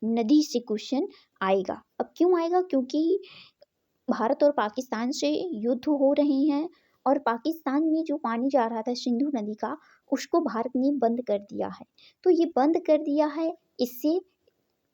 नदी से क्वेश्चन आएगा। अब क्यों आएगा? क्योंकि भारत और पाकिस्तान से युद्ध हो रहे हैं और पाकिस्तान में जो पानी जा रहा था सिंधु नदी का, उसको भारत ने बंद कर दिया है। तो ये बंद कर दिया है, इससे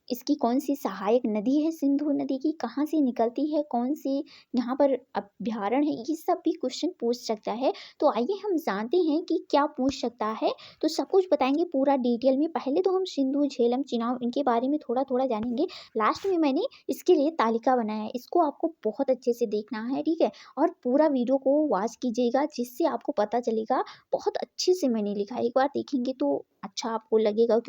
इसकी कौन सी सहायक नदी है सिंधु नदी की, कहाँ से निकलती है, कौन से यहाँ पर अभ्यारण्य है, ये सब भी क्वेश्चन पूछ सकता है। तो आइए हम जानते हैं कि क्या पूछ सकता है। तो सब कुछ बताएंगे पूरा डिटेल में। पहले तो हम सिंधु, झेलम, चिनाब इनके बारे में थोड़ा थोड़ा जानेंगे। लास्ट में मैंने इसके लिए तालिका बनाया है, इसको आपको बहुत अच्छे से देखना है, ठीक है। और पूरा वीडियो को वॉच कीजिएगा, जिससे आपको पता चलेगा। बहुत अच्छे से मैंने लिखा है, एक बार देखेंगे तो अच्छा आपको लगेगा।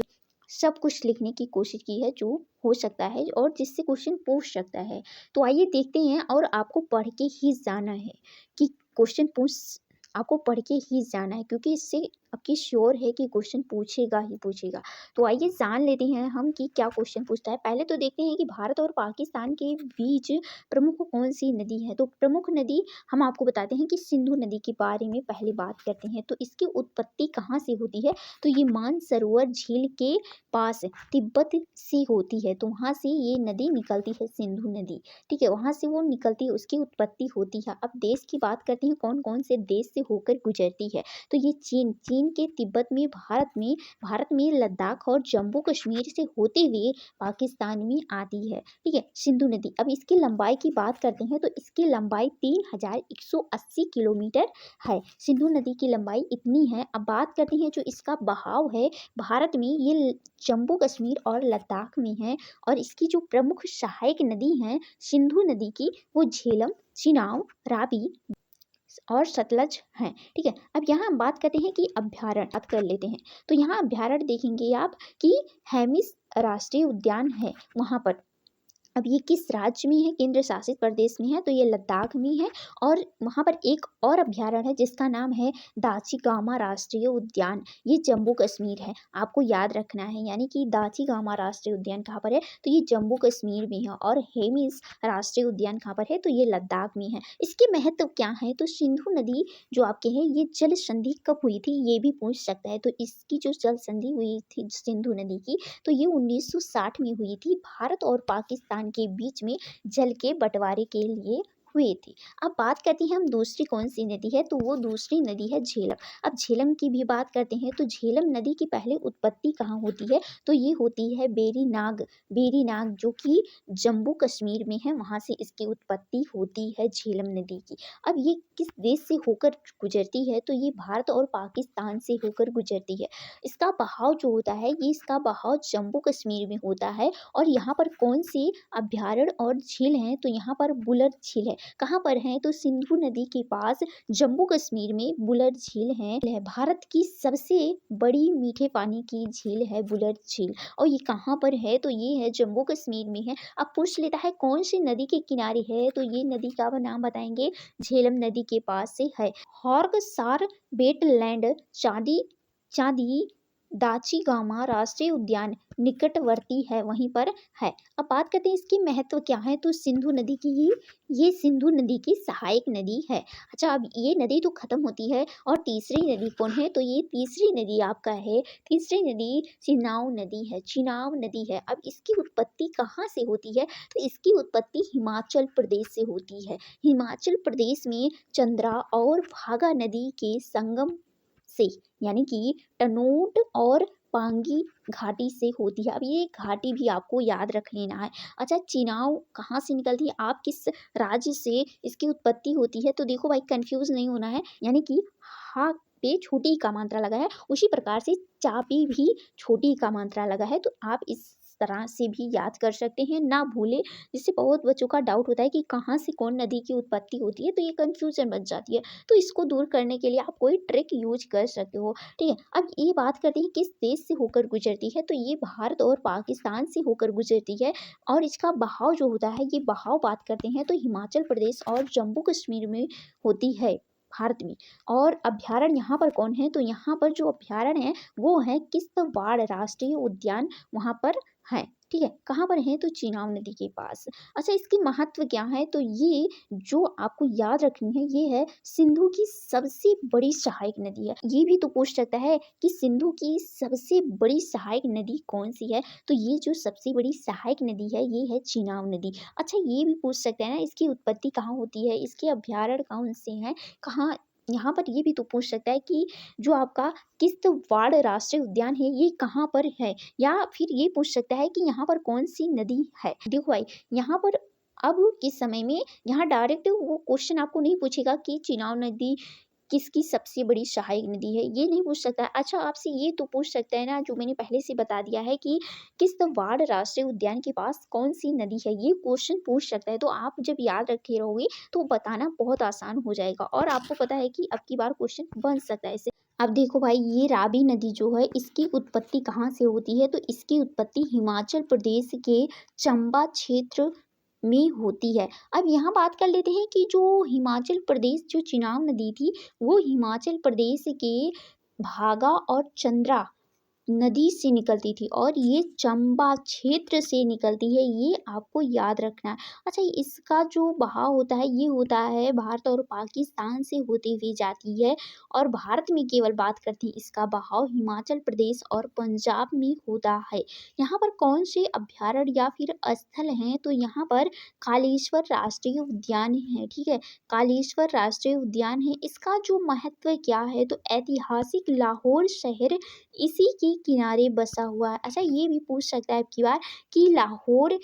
सब कुछ लिखने की कोशिश की है जो हो सकता है और जिससे क्वेश्चन पूछ सकता है। तो आइए देखते हैं, और आपको पढ़ के ही जाना है कि क्वेश्चन पूछ आपको पढ़ के ही जाना है, क्योंकि इससे आपकी श्योर है कि क्वेश्चन पूछेगा ही पूछेगा। तो आइए जान लेते हैं हम कि क्या क्वेश्चन पूछता है। पहले तो देखते हैं कि भारत और पाकिस्तान के बीच प्रमुख कौन सी नदी है। तो प्रमुख नदी हम आपको बताते हैं कि सिंधु नदी के बारे में पहले बात करते हैं। तो इसकी उत्पत्ति कहाँ से होती है? तो ये मानसरोवर झील के पास तिब्बत से होती है। तो वहाँ से ये नदी निकलती है, सिंधु नदी, ठीक है। वहाँ से वो निकलती है, उसकी उत्पत्ति होती है। अब देश की बात करते हैं, कौन कौन से देश से होकर गुजरती है। तो ये चीन के तिब्बत में, भारत में लद्दाख और जम्मू कश्मीर से होते हुए पाकिस्तान में आती है, ठीक है, सिंधु नदी। अब इसकी लंबाई की बात करते हैं, तो इसकी लंबाई 3180 किलोमीटर है। सिंधु नदी की लंबाई इतनी है। अब बात करते हैं जो इसका बहाव है, भारत में ये जम्मू कश्मीर और लद्दाख में है। और इसकी जो प्रमुख सहायक नदी हैं सिंधु नदी की, वो झेलम, चिनाब, रावी और सतलज हैं, ठीक है। अब यहाँ हम बात करते हैं कि अभ्यारण्य बात कर लेते हैं। तो यहाँ अभ्यारण्य देखेंगे आप कि हेमिस राष्ट्रीय उद्यान है वहाँ पर। अब ये किस राज्य में है? केंद्र शासित प्रदेश में है, तो ये लद्दाख में है। और वहाँ पर एक और अभ्यारण्य है जिसका नाम है दाचिगामा राष्ट्रीय उद्यान, ये जम्मू कश्मीर है। आपको याद रखना है, यानी कि दाचिगामा राष्ट्रीय उद्यान कहाँ पर है? तो ये जम्मू कश्मीर में है। और हेमिस राष्ट्रीय उद्यान कहाँ पर है? तो ये लद्दाख में है। इसके महत्व क्या है? तो सिंधु नदी जो आपके है, ये जल संधि कब हुई थी, ये भी पूछ सकता है। तो इसकी जो जल संधि हुई थी सिंधु नदी की, तो ये 1960 में हुई थी, भारत और पाकिस्तान के बीच में जल के बंटवारे के लिए हुए थे। अब बात करते हैं हम दूसरी कौन सी नदी है, तो वो दूसरी नदी है झेलम। अब झेलम की भी बात करते हैं, तो झेलम नदी की पहले उत्पत्ति कहाँ होती है? तो ये होती है बेरीनाग जो कि जम्मू कश्मीर में है, वहाँ से इसकी उत्पत्ति होती है झेलम नदी की। अब ये किस देश से होकर गुजरती है? तो ये भारत और पाकिस्तान से होकर गुजरती है। इसका बहाव जो होता है, ये इसका बहाव जम्मू कश्मीर में होता है। और यहाँ पर कौन से अभ्यारण्य और झील हैं? तो यहाँ पर बुलर झील है। कहाँ पर है? तो सिंधु नदी के पास जम्मू कश्मीर में बुलर झील है। भारत की सबसे बड़ी मीठे पानी की झील है बुलर झील। और ये कहाँ पर है? तो ये है जम्मू कश्मीर में है। अब पूछ लेता है कौन सी नदी के किनारे है, तो ये नदी का नाम बताएंगे, झेलम नदी के पास से है। हॉर्गसार वेटलैंड चांदी दाचिगामा राष्ट्रीय उद्यान निकटवर्ती है, वहीं पर है। अब बात करते हैं इसकी महत्व क्या है, तो सिंधु नदी की ये सिंधु नदी की सहायक नदी है। अच्छा, अब ये नदी तो खत्म होती है, और तीसरी नदी कौन है? तो ये तीसरी नदी आपका है, तीसरी नदी चिनाब नदी है। अब इसकी उत्पत्ति कहाँ से होती है? तो इसकी उत्पत्ति हिमाचल प्रदेश से होती है। हिमाचल प्रदेश में चंद्रा और भागा नदी के संगम से, यानी कि टनोट और पांगी घाटी से होती है। अब ये घाटी भी आपको याद रख लेना है। अच्छा, चिनाव कहाँ से निकलती है? आप किस राज्य से इसकी उत्पत्ति होती है? तो देखो भाई, कंफ्यूज नहीं होना है, यानी कि हा पे छोटी का मात्रा लगा है, उसी प्रकार से चा पे भी छोटी का मात्रा लगा है। तो आप इस तरह से भी याद कर सकते हैं, ना भूले। जिससे बहुत बच्चों का डाउट होता है कि कहाँ से कौन नदी की उत्पत्ति होती है, तो ये कंफ्यूजन बच जाती है। तो इसको दूर करने के लिए आप कोई ट्रिक यूज कर सकते हो, ठीक है। अब ये बात करते हैं किस देश से होकर गुजरती है, तो ये भारत और पाकिस्तान से होकर गुजरती है। और इसका बहाव जो होता है, ये बहाव बात करते हैं तो हिमाचल प्रदेश और जम्मू कश्मीर में होती है, भारत में। और अभ्यारण्य यहाँ पर कौन है? तो यहाँ पर जो अभ्यारण्य है वो है किश्तवाड़ राष्ट्रीय उद्यान, वहाँ पर है, ठीक है? कहाँ पर है? तो चेनाब नदी के पास। अच्छा, इसकी महत्व क्या है? तो ये जो आपको याद रखनी है, ये है सिंधु की सबसे बड़ी सहायक नदी है। ये भी तो पूछ सकता है कि सिंधु की सबसे बड़ी सहायक नदी कौन-सी है? तो ये जो सबसे बड़ी सहायक नदी है, ये है चेनाब नदी। अच्छा, ये भी पूछ सकते हैं ना, इसकी उत्पत्ति कहाँ होती है? इसके अभयारण्य कौन से हैं? कहाँ यहाँ पर ये भी तो पूछ सकता है कि जो आपका किश्तवाड़ राष्ट्रीय उद्यान है, ये कहाँ पर है? या फिर ये पूछ सकता है कि यहाँ पर कौन-सी नदी है? देखो भाई, यहाँ पर अब के समय में यहाँ डायरेक्ट वो क्वेश्चन आपको नहीं पूछेगा कि चेनाब नदी किसकी सबसे बड़ी सहायक नदी है, ये नहीं पूछ सकता है। अच्छा, आपसे ये तो पूछ सकता है ना, जो मैंने पहले से बता दिया है कि किश्तवाड़ राष्ट्रीय उद्यान के पास कौन-सी नदी है, ये क्वेश्चन पूछ सकता है। तो आप जब याद रखे रहोगे तो बताना बहुत आसान हो जाएगा और आपको पता है कि अब की बार क्वेश्चन बन सकता है इससे। अब देखो भाई, ये रावी नदी जो है, इसकी उत्पत्ति कहाँ से होती है? तो इसकी उत्पत्ति हिमाचल प्रदेश के चंबा क्षेत्र में होती है। अब यहाँ बात कर लेते हैं कि जो हिमाचल प्रदेश जो चेनाब नदी थी, वो हिमाचल प्रदेश के भागा और चंद्रा नदी से निकलती थी और ये चंबा क्षेत्र से निकलती है, ये आपको याद रखना है। अच्छा, इसका जो बहाव होता है, ये होता है भारत और पाकिस्तान से होती हुई जाती है और भारत में केवल बात करती है, इसका बहाव हिमाचल प्रदेश और पंजाब में होता है। यहाँ पर कौन से अभ्यारण्य या फिर स्थल हैं? तो यहाँ पर कालेश्वर राष्ट्रीय उद्यान है, ठीक है? कालेश्वर राष्ट्रीय उद्यान है। इसका जो महत्व क्या है? तो ऐतिहासिक लाहौर शहर इसी के किनारे बसा हुआ है। अच्छा, ये भी पूछ सकता है अब की बार कि लाहौर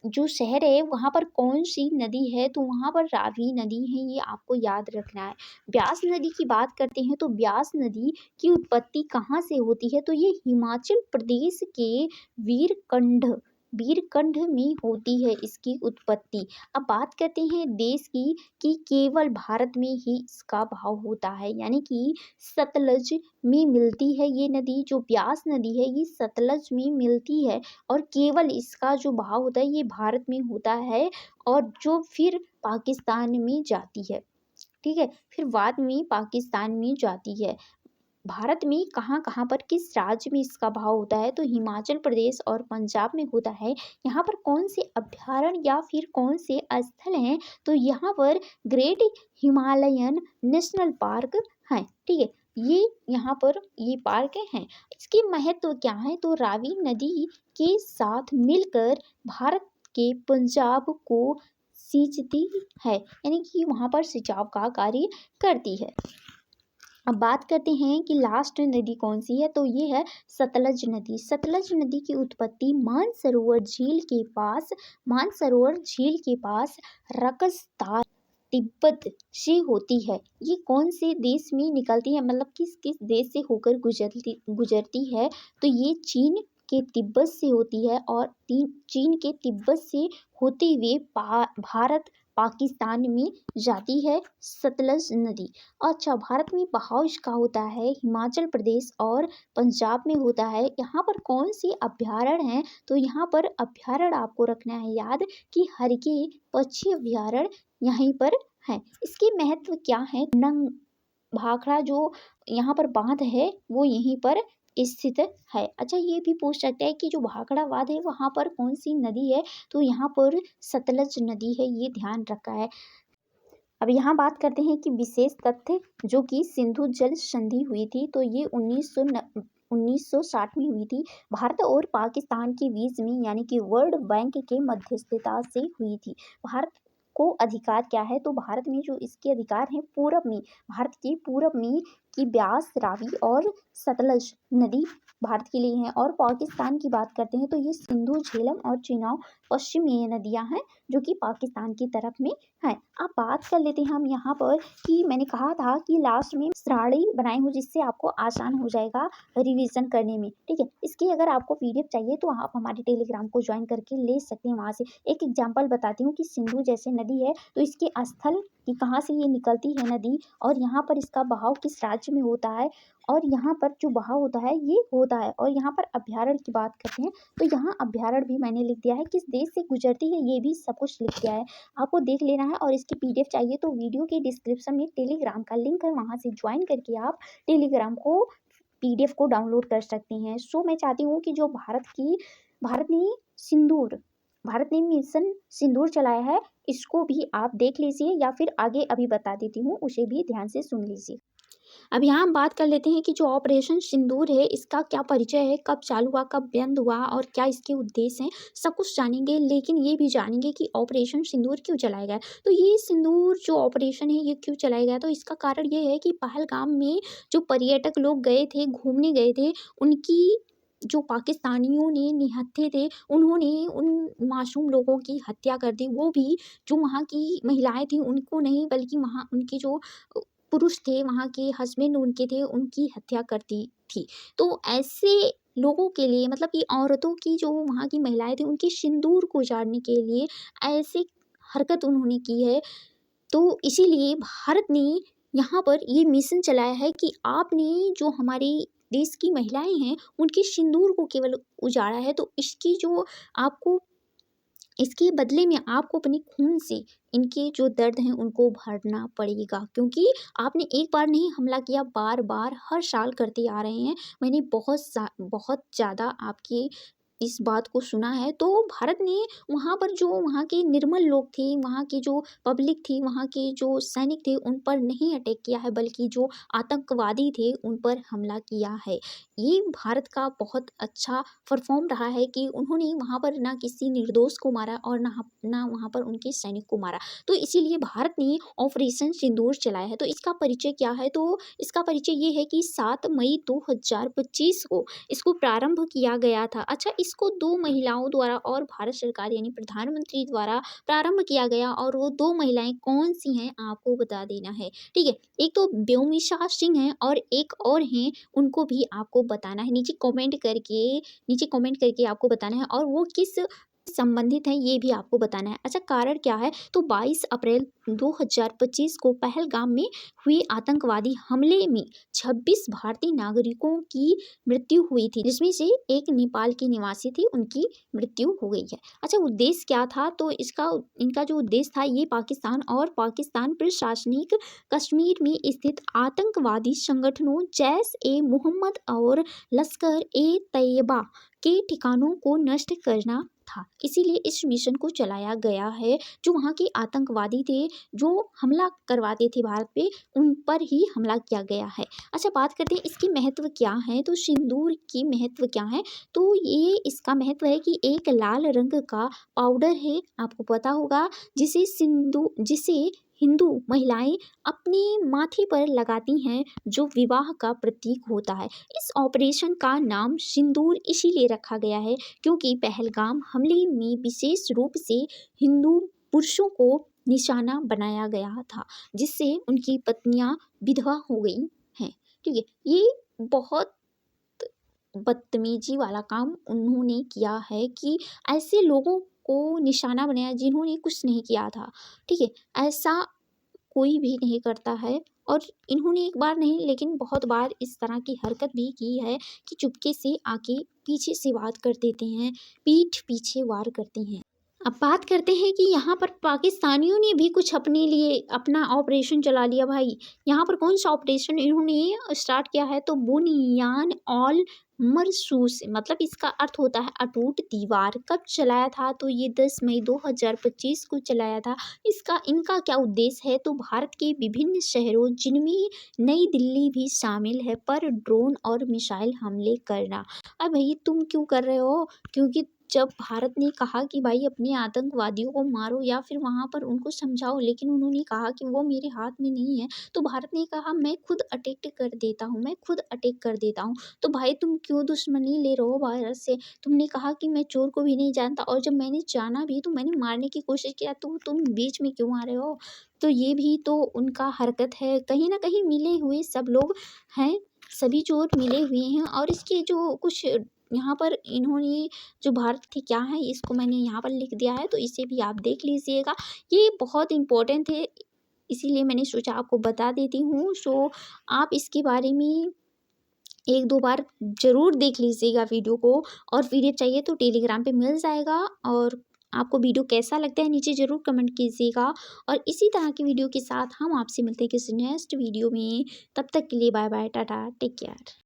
जो शहर है, वहाँ पर कौन-सी नदी है? तो वहाँ पर रावी नदी है, ये आपको याद रखना है। ब्यास नदी की बात करते हैं, तो ब्यास नदी की उत्पत्ति कहाँ से होती है? तो ये हिमाचल प्रदेश के वीरकंठ वीरकंठ में होती है इसकी उत्पत्ति। अब बात करते हैं देश की कि केवल भारत में ही इसका बहाव होता है, यानी कि सतलज में मिलती है ये नदी। जो ब्यास नदी है, ये सतलज में मिलती है और केवल इसका जो बहाव होता है, ये भारत में होता है और जो फिर पाकिस्तान में जाती है, ठीक है? फिर बाद में पाकिस्तान में जाती है। भारत में कहाँ-कहाँ पर किस राज्य में इसका बहाव होता है? तो हिमाचल प्रदेश और पंजाब में होता है। यहाँ पर कौन से अभ्यारण्य या फिर कौन से स्थल हैं? तो यहाँ पर ग्रेट हिमालयन नेशनल पार्क हैं, ठीक है? ये यहाँ पर ये पार्क हैं। इसकी महत्व क्या है? तो रावी नदी के साथ मिलकर भारत के पंजाब को सींचती है, यानी कि वहाँ पर सिंचाव का कार्य करती है। अब बात करते हैं कि लास्ट नदी कौन सी है? तो ये है सतलज नदी। सतलज नदी की उत्पत्ति मानसरोवर झील के पास रकसतार तिब्बत से होती है। ये कौन से देश में निकलती है, मतलब किस किस देश से होकर गुजरती है? तो ये चीन के तिब्बत से होती है और चीन के तिब्बत से होते हुए भारत पाकिस्तान में जाती है सतलज नदी। अच्छा, भारत में बहाव इसका होता है हिमाचल प्रदेश और पंजाब में होता है। यहाँ पर कौन से अभ्यारण्य हैं? तो यहाँ पर अभ्यारण्य आपको रखना है याद कि हरकी पक्षी अभ्यारण्य यहीं पर है। इसके महत्व क्या है? नंग भाखड़ा जो यहाँ पर बांध है, वो यहीं पर स्थित है। अच्छा, ये भी पूछ सकते हैं कि जो भाखड़ा बांध है, वहाँ पर कौन सी नदी है? तो यहाँ पर सतलज नदी है, ये ध्यान रखा है। अब यहाँ बात करते हैं कि विशेष तथ्य जो कि सिंधु जल संधि हुई थी, तो ये 1960 में हुई थी। भारत और पाकिस्तान के बीच में, यानी कि वर्ल्ड बैंक के मध्यस्थता से हुई थी। भारत को अधिकार क्या है? तो भारत में जो इसके अधिकार हैं, पूरब में, भारत के पूरब में कि ब्यास, रावी और सतलज नदी भारत के लिए हैं। और पाकिस्तान की बात करते हैं तो ये सिंधु, झेलम और चेनाब पश्चिम में ये नदियाँ हैं जो कि पाकिस्तान की तरफ में है। अब बात कर लेते हैं हम यहाँ पर कि मैंने कहा था कि लास्ट में श्रेणी बनाई हूँ जिससे आपको आसान हो जाएगा रिवीजन करने में, ठीक है? इसकी अगर आपको पीडीएफ चाहिए तो आप हमारे टेलीग्राम को ज्वाइन करके ले सकते हैं। वहाँ से एक एग्जाम्पल बताती हूँ कि सिंधु जैसे नदी है तो इसके स्थल कि कहाँ से ये निकलती है नदी और यहाँ पर इसका बहाव किस राज्य में होता है और यहाँ पर जो बहाव होता है ये होता है। और यहाँ पर अभ्यारण्य की बात करते हैं तो यहाँ अभ्यारण्य भी मैंने लिख दिया है, किस देश से गुजरती है ये भी सब कुछ लिख दिया है, आपको देख लेना है। और इसकी पीडीएफ चाहिए तो वीडियो के डिस्क्रिप्शन में टेलीग्राम का लिंक है, वहाँ से ज्वाइन करके आप टेलीग्राम को पीडीएफ को डाउनलोड कर सकते हैं। सो मैं चाहती हूँ कि जो भारत की भारत ने सिंदूर भारत ने मिशन सिंदूर चलाया है, इसको भी आप देख लीजिए या फिर आगे अभी बता देती हूँ, उसे भी ध्यान से सुन लीजिए। अब यहाँ हम बात कर लेते हैं कि जो ऑपरेशन सिंदूर है इसका क्या परिचय है, कब चालू हुआ, कब बंद हुआ और क्या इसके उद्देश्य हैं, सब कुछ जानेंगे। लेकिन ये भी जानेंगे कि ऑपरेशन सिंदूर क्यों चलाया गया। तो ये सिंदूर जो ऑपरेशन है ये क्यों चलाया गया, तो इसका कारण ये है कि पहलगाम में जो पर्यटक लोग गए थे, घूमने गए थे, उनकी जो पाकिस्तानियों ने निहत्थे थे, उन्होंने उन मासूम लोगों की हत्या कर दी। वो भी जो वहाँ की महिलाएं थी उनको नहीं, बल्कि वहाँ उनके जो पुरुष थे, वहाँ के हस्बैंड उनके थे, उनकी हत्या कर दी थी। तो ऐसे लोगों के लिए, मतलब कि औरतों की, जो वहाँ की महिलाएं थी, उनके सिंदूर को उजाड़ने के लिए ऐसी हरकत उन्होंने की है। तो इसीलिए भारत ने यहाँ पर ये मिशन चलाया है कि आपने जो हमारी देश की महिलाएं हैं उनके सिंदूर को केवल उजाड़ा है, तो इसकी जो आपको इसके बदले में आपको अपने खून से इनके जो दर्द हैं उनको भरना पड़ेगा, क्योंकि आपने एक बार नहीं हमला किया, बार बार हर साल करते आ रहे हैं। मैंने बहुत ज़्यादा आपकी इस बात को सुना है। तो भारत ने वहाँ पर जो वहाँ के निर्मल लोग थे, वहाँ की जो पब्लिक थी, वहाँ के जो सैनिक थे, उन पर नहीं अटैक किया है, बल्कि जो आतंकवादी थे उन पर हमला किया है। ये भारत का बहुत अच्छा परफॉर्म रहा है कि उन्होंने वहाँ पर ना किसी निर्दोष को मारा और ना वहाँ पर उनके सैनिक को मारा। तो इसीलिए भारत ने ऑपरेशन सिंदूर चलाया है। तो इसका परिचय क्या है, तो इसका परिचय ये है कि 7 मई 2025 को इसको प्रारंभ किया गया था। अच्छा, इसको 2 महिलाओं द्वारा और भारत सरकार यानी प्रधानमंत्री द्वारा प्रारंभ किया गया, और वो 2 महिलाएं कौन सी हैं आपको बता देना है, ठीक है। एक तो बेउमिशा सिंह हैं और एक और हैं, उनको भी आपको बताना है, नीचे कमेंट करके आपको बताना है, और वो किस संबंधित हैं ये भी आपको बताना है। अच्छा, कारण क्या है, तो 22 अप्रैल 2025 को पहलगाम में हुए आतंकवादी हमले में 26 भारतीय नागरिकों की मृत्यु हुई थी, जिसमें से एक नेपाल की निवासी थी, उनकी मृत्यु हो गई है। अच्छा, उद्देश्य क्या था, तो इनका जो उद्देश्य था, ये पाकिस्तान और पाकिस्तान प्रशासनिक कश्मीर में स्थित आतंकवादी संगठनों जैश ए मोहम्मद और लश्कर ए तैयबा के ठिकानों को नष्ट करना था। इसीलिए इस मिशन को चलाया गया है। जो वहाँ के आतंकवादी थे, जो हमला करवाते थे भारत पे, उन पर ही हमला किया गया है। अच्छा, बात करते हैं इसकी महत्व क्या है, तो सिंदूर की महत्व क्या है, तो ये इसका महत्व है कि एक लाल रंग का पाउडर है, आपको पता होगा, जिसे हिंदू महिलाएं अपने माथे पर लगाती हैं, जो विवाह का प्रतीक होता है। इस ऑपरेशन का नाम सिंदूर इसीलिए रखा गया है क्योंकि पहलगाम हमले में विशेष रूप से हिंदू पुरुषों को निशाना बनाया गया था, जिससे उनकी पत्नियां विधवा हो गई हैं, ठीक है। ये बहुत बदतमीजी वाला काम उन्होंने किया है कि ऐसे लोगों को निशाना बनाया जिन्होंने कुछ नहीं किया था, ठीक है। ऐसा कोई भी नहीं करता है, और इन्होंने एक बार नहीं लेकिन बहुत बार इस तरह की हरकत भी की है कि चुपके से आके पीछे से वार कर देते हैं, पीठ पीछे वार करते हैं। अब बात करते हैं कि यहाँ पर पाकिस्तानियों ने भी कुछ अपने लिए अपना ऑपरेशन चला लिया भाई। यहाँ पर कौन सा ऑपरेशन इन्होंने स्टार्ट किया है, तो बुनियान ऑल मरसूस, मतलब इसका अर्थ होता है अटूट दीवार। कब चलाया था, तो ये 10 मई 2025 को चलाया था। इनका क्या उद्देश्य है, तो भारत के विभिन्न शहरों, जिनमें नई दिल्ली भी शामिल है, पर ड्रोन और मिसाइल हमले करना। अब भाई तुम क्यों कर रहे हो, क्योंकि जब भारत ने कहा कि भाई अपने आतंकवादियों को मारो या फिर वहाँ पर उनको समझाओ, लेकिन उन्होंने कहा कि वो मेरे हाथ में नहीं है, तो भारत ने कहा मैं खुद अटैक कर देता हूँ, मैं खुद अटैक कर देता हूँ। तो भाई तुम क्यों दुश्मनी ले रहे हो भारत से। तुमने कहा कि मैं चोर को भी नहीं जानता, और जब मैंने जाना भी तो मैंने मारने की कोशिश किया, तो तुम बीच में क्यों आ रहे हो। तो ये भी तो उनका हरकत है, कहीं ना कहीं मिले हुए सब लोग हैं, सभी चोर मिले हुए हैं। और इसके जो कुछ यहाँ पर इन्होंने जो भारत के क्या है, इसको मैंने यहाँ पर लिख दिया है, तो इसे भी आप देख लीजिएगा। ये बहुत इम्पोर्टेंट है, इसीलिए मैंने सोचा आपको बता देती हूँ। सो आप इसके बारे में एक दो बार ज़रूर देख लीजिएगा वीडियो को, और पीडीएफ चाहिए तो टेलीग्राम पे मिल जाएगा। और आपको वीडियो कैसा लगता है नीचे ज़रूर कमेंट कीजिएगा, और इसी तरह की वीडियो के साथ हम आपसे मिलते हैं किसी नेक्स्ट वीडियो में। तब तक के लिए bye bye, tata, take care.